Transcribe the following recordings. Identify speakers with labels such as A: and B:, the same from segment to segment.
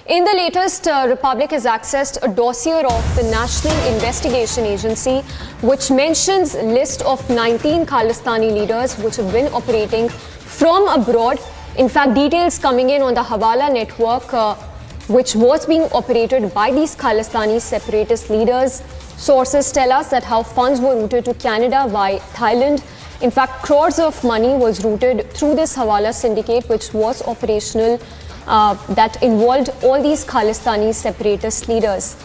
A: In the latest, Republic has accessed a dossier of the National Investigation Agency, which mentions a list of 19 Khalistani leaders which have been operating from abroad. In fact, details coming in on the Hawala network, which was being operated by these Khalistani separatist leaders. Sources tell us that how funds were routed to Canada via Thailand. In fact, crores of money was routed through this Hawala syndicate, which was operational, that involved all these Khalistani separatist leaders.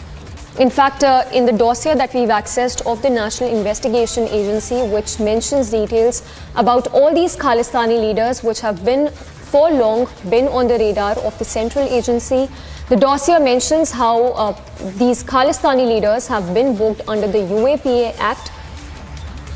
A: In fact, in the dossier that we've accessed of the National Investigation Agency, which mentions details about all these Khalistani leaders which have been for long been on the radar of the central agency. The dossier mentions how these Khalistani leaders have been booked under the UAPA Act.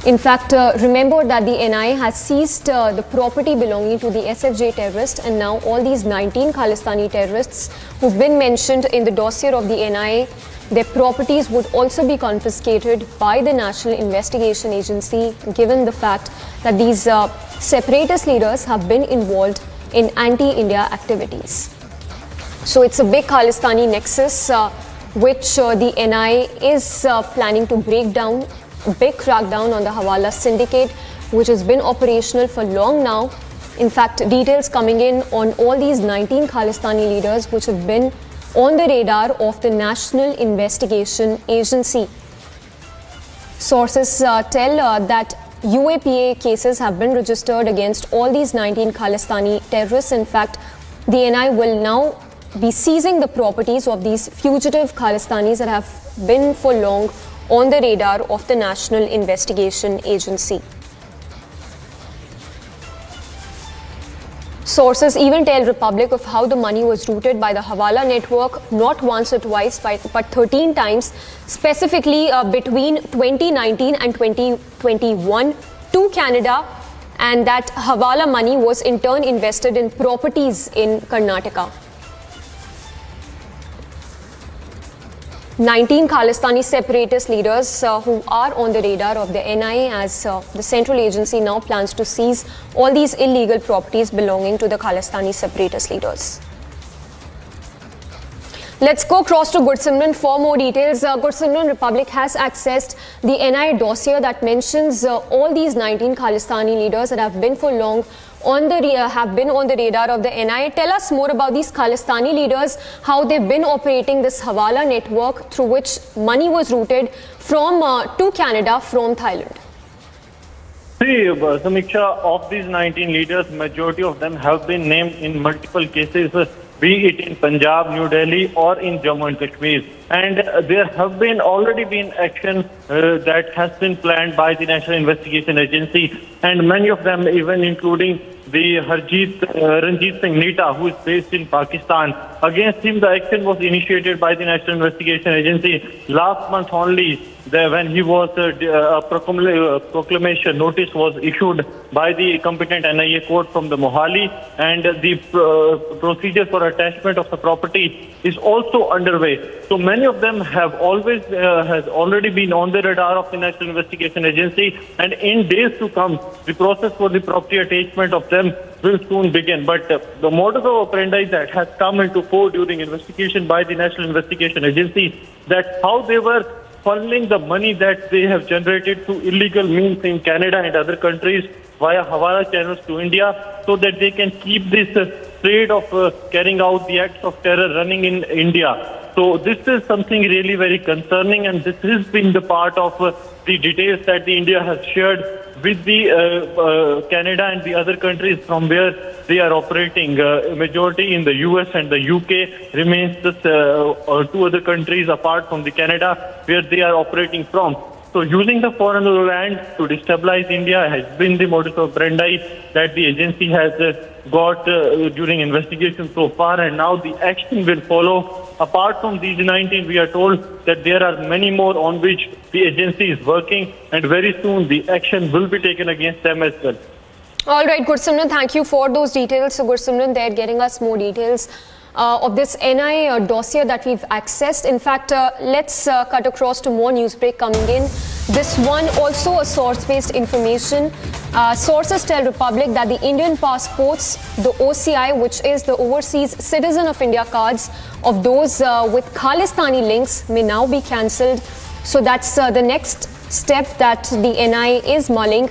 A: In fact, remember that the NIA has seized the property belonging to the SFJ terrorist, and now all these 19 Khalistani terrorists who've been mentioned in the dossier of the NIA, their properties would also be confiscated by the National Investigation Agency, given the fact that these separatist leaders have been involved in anti-India activities. So it's a big Khalistani nexus which the NIA is planning to break down. A big crackdown on the Hawala syndicate, which has been operational for long now. In fact, details coming in on all these 19 Khalistani leaders which have been on the radar of the National Investigation Agency. Sources tell that UAPA cases have been registered against all these 19 Khalistani terrorists. In fact, the NIA will now be seizing the properties of these fugitive Khalistanis that have been for long on the radar of the National Investigation Agency. Sources even tell Republic of how the money was routed by the Hawala network, not once or twice, but 13 times, specifically between 2019 and 2021 to Canada, and that Hawala money was in turn invested in properties in Karnataka. 19 Khalistani separatist leaders who are on the radar of the NIA, as the central agency now plans to seize all these illegal properties belonging to the Khalistani separatist leaders. Let's go across to Gursimran for more details. Gursimran, Republic has accessed the NIA dossier that mentions all these 19 Khalistani leaders that have been for long have been on the radar of the NIA. Tell us more about these Khalistani leaders, how they've been operating this Hawala network through which money was routed from to Canada from Thailand.
B: See, Samiksha, of these 19 leaders, majority of them have been named in multiple cases, be it in Punjab, New Delhi, or in Jammu and Kashmir. And there have been already been action that has been planned by the National Investigation Agency, and many of them, even including the Ranjit Singh Nita, who is based in Pakistan. Against him, the action was initiated by the National Investigation Agency last month only, when he was a proclamation notice was issued by the competent NIA court from the Mohali, and the procedure for attachment of the property is also underway. So many of them have already been on the radar of the National Investigation Agency, and in days to come, the process for the property attachment of them will soon begin. But the modus operandi that has come into fore during investigation by the National Investigation Agency, that how they were funneling the money that they have generated through illegal means in Canada and other countries via Hawala channels to India, so that they can keep this trade of carrying out the acts of terror running in India. So this is something really very concerning, and this has been the part of the details that the India has shared with the Canada and the other countries from where they are operating. Majority in the US and the UK remains just two other countries apart from the Canada where they are operating from. So using the foreign land to destabilize India has been the modus operandi that the agency has got during investigation so far, and now the action will follow. Apart from these 19, we are told that there are many more on which the agency is working, and very soon the action will be taken against them as well.
A: All right, Gursimran, thank you for those details. So Gursimran, they're getting us more details of this NIA dossier that we've accessed. In fact, let's cut across to more news break coming in. This one also a source-based information. Sources tell Republic that the Indian passports, the OCI, which is the Overseas Citizen of India cards of those with Khalistani links, may now be cancelled. So that's the next step that the NIA is mulling,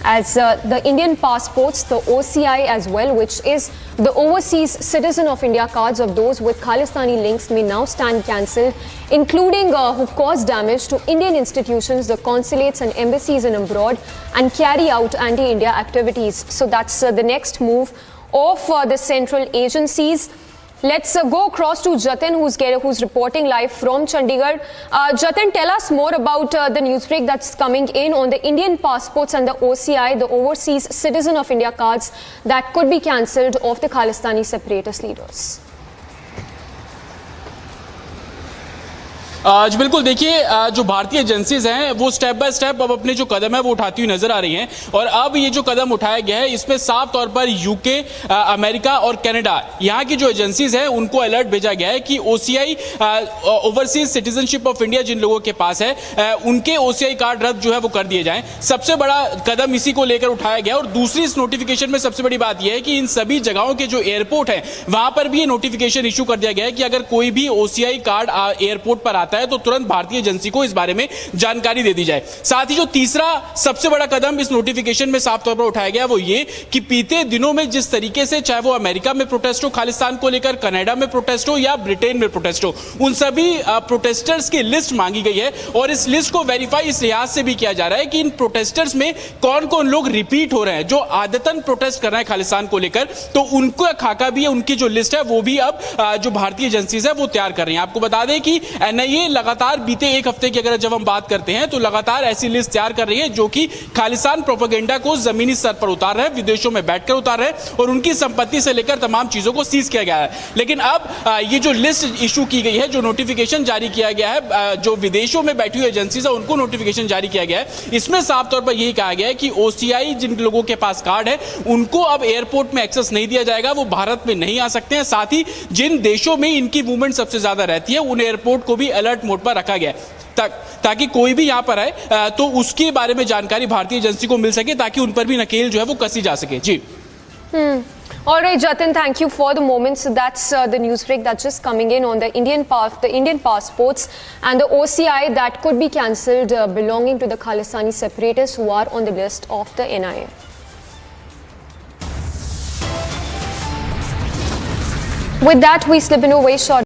A: as the Indian passports, the OCI as well, which is the Overseas Citizen of India cards of those with Khalistani links, may now stand cancelled, including who've caused damage to Indian institutions, the consulates and embassies in abroad, and carry out anti-India activities. So that's the next move of the central agencies. Let's go across to Jatin, who's reporting live from Chandigarh. Jatin, tell us more about the newsbreak that's coming in on the Indian passports and the OCI, the Overseas Citizen of India cards, that could be cancelled of the Khalistani separatist leaders.
C: जी बिल्कुल, देखिए जो भारतीय agencies हैं वो step by step अब अपने जो कदम है वो उठाती हुई नजर आ रही हैं, और अब ये जो कदम उठाया गया है इसमें साफ तौर पर यूके, अमेरिका और कनाडा, यहाँ की जो एजेंसीज हैं उनको अलर्ट भेजा गया है कि OCI, overseas citizenship of India जिन लोगों के पास है उनके ओसीआई कार्ड रद्द जो है वो कर दिए जाएं। सबसे बड़ा कदम इसी को लेकर उठाया गया। और दूसरी इस नोटिफिकेशन में सबसे बड़ी बात यह है कि इन सभी जगहों के जो एयरपोर्ट है वहां पर भी ये नोटिफिकेशन इशू कर दिया गया है कि अगर कोई भी ओसीआई कार्ड एयरपोर्ट पर आता है तो तुरंत भारतीय एजेंसी को इस बारे में जानकारी दे दी जाए। साथ ही जो तीसरा सबसे बड़ा कदम इस नोटिफिकेशन में साफ तौर पर उठाया गया वो ये कि बीते दिनों में जिस तरीके से, चाहे वो अमेरिका में प्रोटेस्ट हो खालिस्तान को लेकर, कनाडा में प्रोटेस्ट हो या ब्रिटेन में प्रोटेस्ट हो, उन सभी प्रोटेस्टर्स की लिस्ट मांगी गई है, और इस लिस्ट को वेरीफाई इस लिहाज से भी किया जा रहा है कि इन प्रोटेस्टर्स में कौन कौन लोग रिपीट हो रहे हैं, जो आदतन प्रोटेस्ट कर रहे हैं खालिस्तान को लेकर, तो उनका खाका भी है, उनकी जो लिस्ट है वो भी अब जो भारतीय एजेंसीज है वो तैयार कर रही है। आपको बता दें कि एनआईए लगातार बीते एक हफ्ते की अगर जब हम बात करते हैं तो लगातार ऐसी लिस्ट तैयार कर रही है जो कि खालिस्तान प्रोपेगेंडा को जमीनी स्तर पर उतार रहे हैं, विदेशों में बैठकर उतार रहे हैं, और उनकी संपत्ति से लेकर तमाम चीजों को सीज किया गया है। लेकिन अब ये जो लिस्ट इशू की गई है, जो नोटिफिकेशन जारी किया गया है, जो विदेशों में बैठी हुई एजेंसीज है उनको नोटिफिकेशन जारी किया गया है, इसमें साफ तौर पर यही कहा गया है कि ओसीआई जिन लोगों के पास कार्ड है उनको अब एयरपोर्ट में एक्सेस नहीं दिया जाएगा, वो भारत में नहीं आ सकते हैं। साथ ही जिन देशों में इनकी मूवमेंट सबसे ज्यादा रहती है उन एयरपोर्ट को भी अलर्ट मोड पर रखा गया है ताकि कोई भी यहां पर आए तो उसके बारे में जानकारी भारतीय एजेंसी को मिल सके, ताकि उन पर भी नकेल जो है वो कसी जा सके। जी
A: All right, Jatin, thank you for the moments. That's the news break that's just coming in on the Indian passports and the OCI that could be cancelled belonging to the Khalistani separatists who are on the list of the NIA. With that, we slip in a way short.